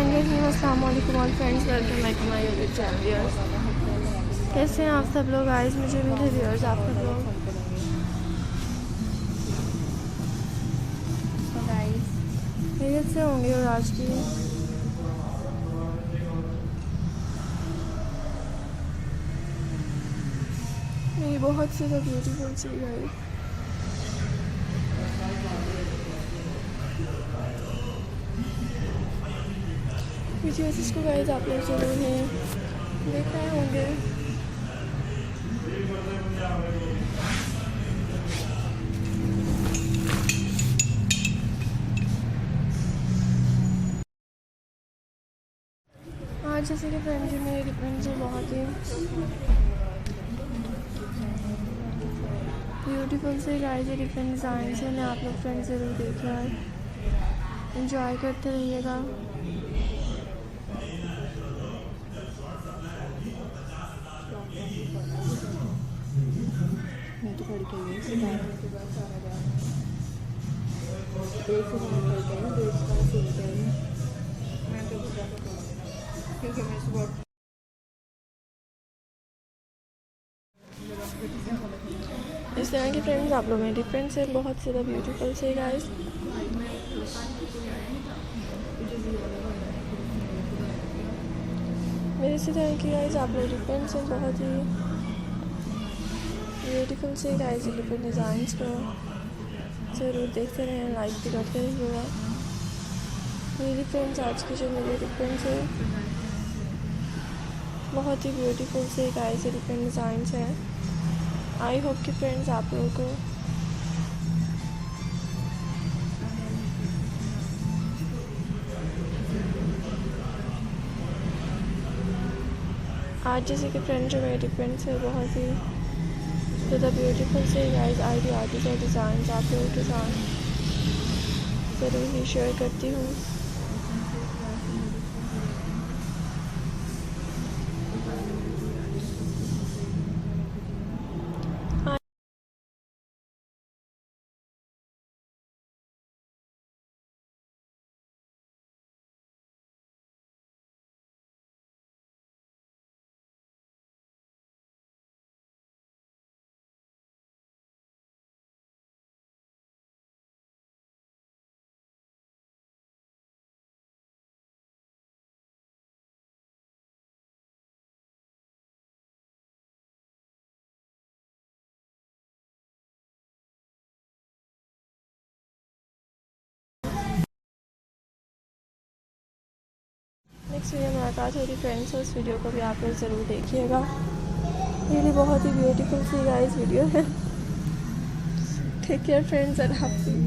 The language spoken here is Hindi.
अस्सलाम वालेकुम all friends, welcome back to my YouTube channel viewers. कैसे हैं आप सब लोग? गाइस मुझे उम्मीद है व्यूअर्स आप सब लोग खैरियत से होंगे। और आज की मेरी बहुत सी ब्यूटीफुल सी गाइस वीडियोस इसको गाइस आप लोग जरूर हैं देख रहे होंगे। आज जैसे कि फ्रेंड्स मेरे डिफरेंस है, बहुत ही ब्यूटीफुल से गाइस ये डिफरेंट डिज़ाइन है। मैं आप लोग फ्रेंड्स ज़रूर देखना है, इंजॉय करते रहिएगा। मैं तो पढ़ के गई सितारों के बाद सारा जाना एक से मैं पढ़ के आई 1.5 साल सुन के आई। मैं तो बुरा तो क्योंकि मैं सुबह इस तरह के फ्रेंड्स आप लोग में डिफरेंस है, बहुत ज़्यादा ब्यूटीफुल से गाइस। मेरे इसी तरह की गाइस आप लोग डिफरेंस है, बहुत ही ब्यूटीफुल से गाइस डिफरेंट डिज़ाइंस को ज़रूर देखते रहें, लाइक भी करते रहिएगा। मेरी फ्रेंड्स आज की जो मेरे डिफरेंस है, बहुत ही ब्यूटीफुल से गाइस डिफरेंट डिज़ाइंस हैं। आई होप कि फ्रेंड्स आप लोगों को आज जैसे कि फ्रेंड्स जो मेरे डिफरेंस है, बहुत ही ज़्यादा ब्यूटीफुल से गाइस आइडियाज़ और डिज़ाइन आप लोगों के साथ ज़रूर ही शेयर करती हूँ। नेक्स्ट वीडियो मुलाकात होगी फ्रेंड्स, उस वीडियो को भी आप लोग ज़रूर देखिएगा। ये बहुत ही ब्यूटीफुल सी गाइस वीडियो है। Take care friends and happy